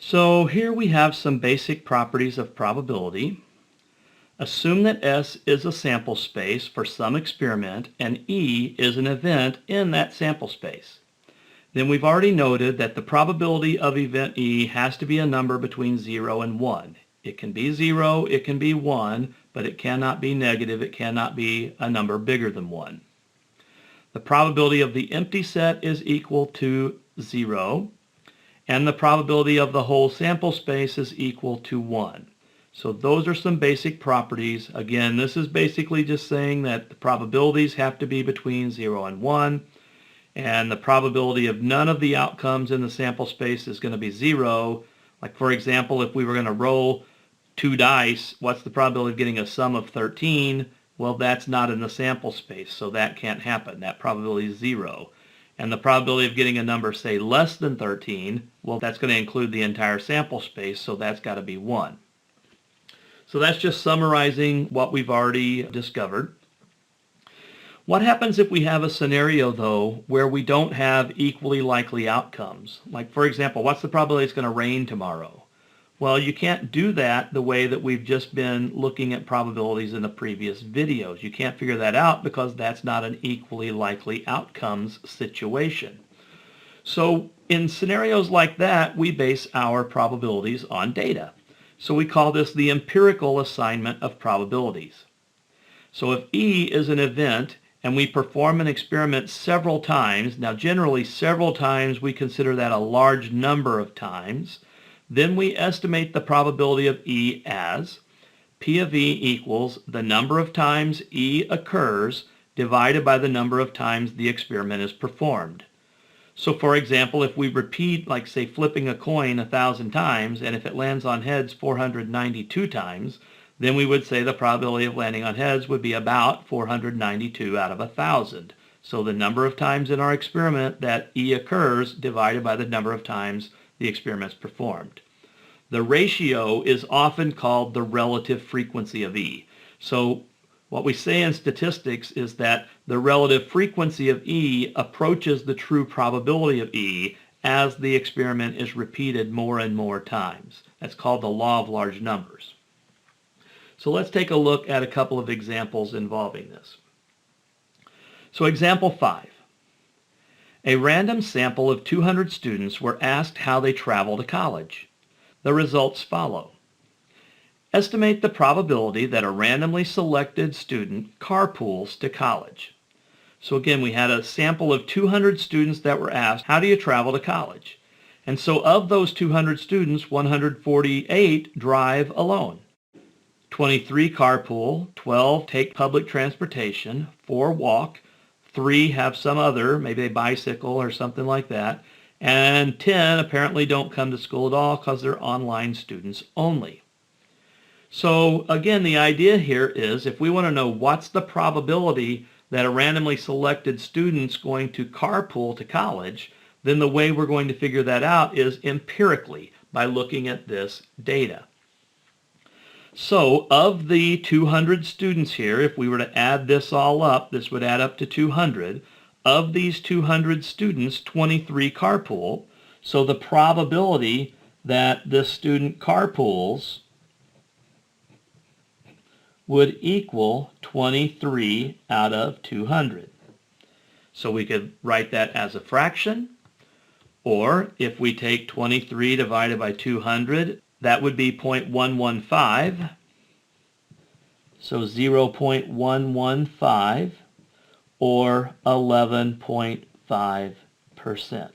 So here we have some basic properties of probability. Assume that S is a sample space for some experiment and E is an event in that sample space. Then we've already noted that the probability of event E has to be a number between 0 and 1. It can be 0, it can be 1, but it cannot be negative, it cannot be a number bigger than 1. The probability of the empty set is equal to 0. And the probability of the whole sample space is equal to 1. So those are some basic properties. Again, this is basically just saying that the probabilities have to be between 0 and 1, and the probability of none of the outcomes in the sample space is going to be 0. Like for example, if we were going to roll 2 dice, what's the probability of getting a sum of 13? Well, that's not in the sample space, so that can't happen. That probability is 0. And the probability of getting a number, say, less than 13, well, that's going to include the entire sample space, so that's got to be 1. So that's just summarizing what we've already discovered. What happens if we have a scenario, though, where we don't have equally likely outcomes? Like, for example, what's the probability it's going to rain tomorrow? Well, you can't do that the way that we've just been looking at probabilities in the previous videos. You can't figure that out because that's not an equally likely outcomes situation. So in scenarios like that, we base our probabilities on data. So we call this the empirical assignment of probabilities. So if E is an event and we perform an experiment several times, now generally several times we consider that a large number of times, then we estimate the probability of E as P of E equals the number of times E occurs divided by the number of times the experiment is performed. So for example, if we repeat, like say flipping a coin 1,000 times, and if it lands on heads 492 times, then we would say the probability of landing on heads would be about 492 out of 1,000. So the number of times in our experiment that E occurs divided by the number of times the experiment is performed. The ratio is often called the relative frequency of E. So what we say in statistics is that the relative frequency of E approaches the true probability of E as the experiment is repeated more and more times. That's called the law of large numbers. So let's take a look at a couple of examples involving this. So example 5. A random sample of 200 students were asked how they travel to college. The results follow. Estimate the probability that a randomly selected student carpools to college. So again, we had a sample of 200 students that were asked, how do you travel to college? And so of those 200 students, 148 drive alone. 23 carpool, 12 take public transportation, 4 walk, 3 have some other, maybe a bicycle or something like that, and 10 apparently don't come to school at all because they're online students only. So again, the idea here is if we want to know what's the probability that a randomly selected student's going to carpool to college, then the way we're going to figure that out is empirically by looking at this data. So of the 200 students here, if we were to add this all up, this would add up to 200. Of these 200 students, 23 carpool. So the probability that this student carpools would equal 23 out of 200. So we could write that as a fraction, or if we take 23 divided by 200, that would be 0.115. So 0.115 or 11.5%.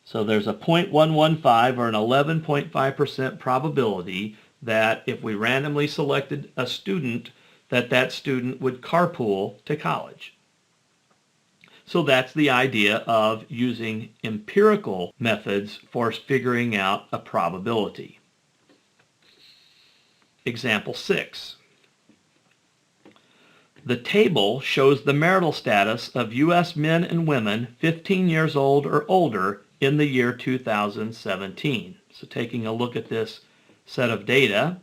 So there's a 0.115 or an 11.5% probability that if we randomly selected a student, that student would carpool to college. So that's the idea of using empirical methods for figuring out a probability. Example 6. The table shows the marital status of U.S. men and women 15 years old or older in the year 2017. So taking a look at this set of data.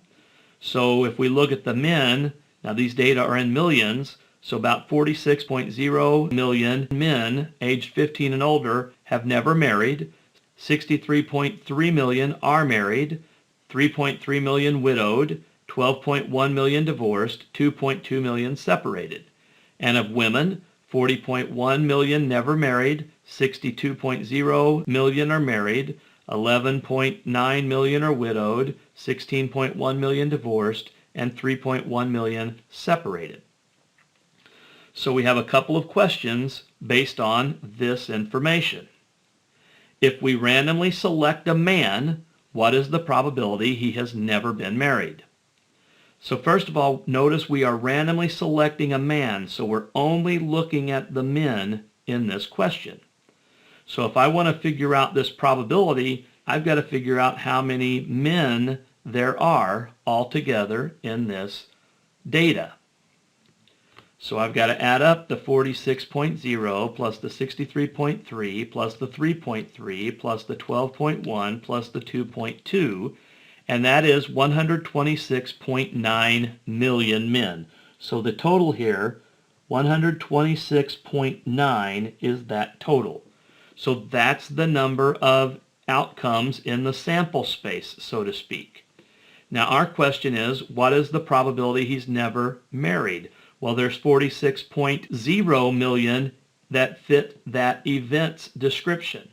So if we look at the men, now these data are in millions, so about 46.0 million men aged 15 and older have never married. 63.3 million are married, 3.3 million widowed, 12.1 million divorced, 2.2 million separated. And of women, 40.1 million never married, 62.0 million are married, 11.9 million are widowed, 16.1 million divorced, and 3.1 million separated. So we have a couple of questions based on this information. If we randomly select a man, what is the probability he has never been married? So first of all, notice we are randomly selecting a man, so we're only looking at the men in this question. So if I want to figure out this probability, I've got to figure out how many men there are altogether in this data. So I've got to add up the 46.0 plus the 63.3 plus the 3.3 plus the 12.1 plus the 2.2, and that is 126.9 million men. So the total here, 126.9 is that total. So that's the number of outcomes in the sample space, so to speak. Now our question is, what is the probability he's never married? Well, there's 46.0 million that fit that event's description.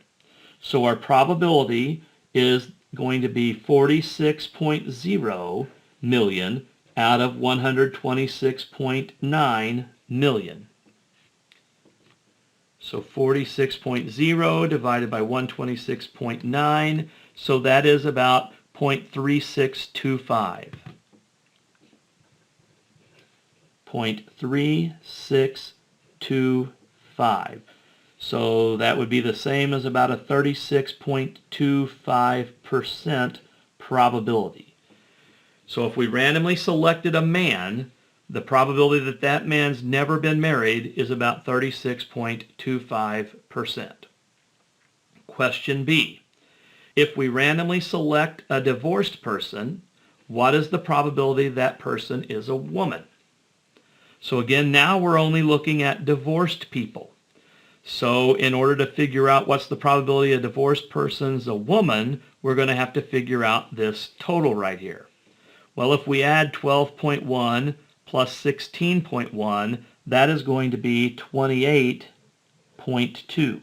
So our probability is going to be 46.0 million out of 126.9 million. So 46.0 divided by 126.9, so that is about 0.3625. 0.3625. So that would be the same as about a 36.25% probability. So if we randomly selected a man, the probability that that man's never been married is about 36.25%. Question B. If we randomly select a divorced person, what is the probability that person is a woman? So again, now we're only looking at divorced people. So in order to figure out what's the probability a divorced person's a woman, we're going to have to figure out this total right here. Well, if we add 12.1 plus 16.1, that is going to be 28.2.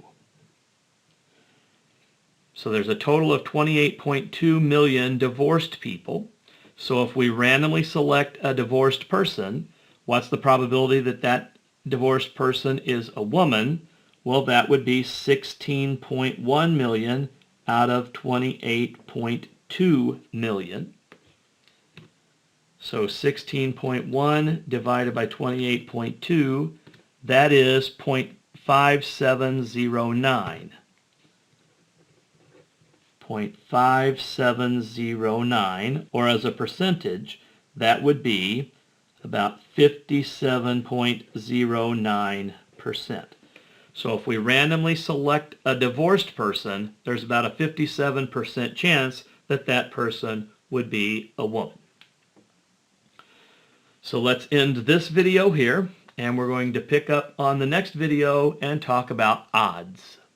So there's a total of 28.2 million divorced people. So if we randomly select a divorced person, what's the probability that that divorced person is a woman? Well, that would be 16.1 million out of 28.2 million. So 16.1 divided by 28.2, that is 0.5709. 0.5709, or as a percentage, that would be about 57.09%. So if we randomly select a divorced person, there's about a 57% chance that that person would be a woman. So let's end this video here, and we're going to pick up on the next video and talk about odds.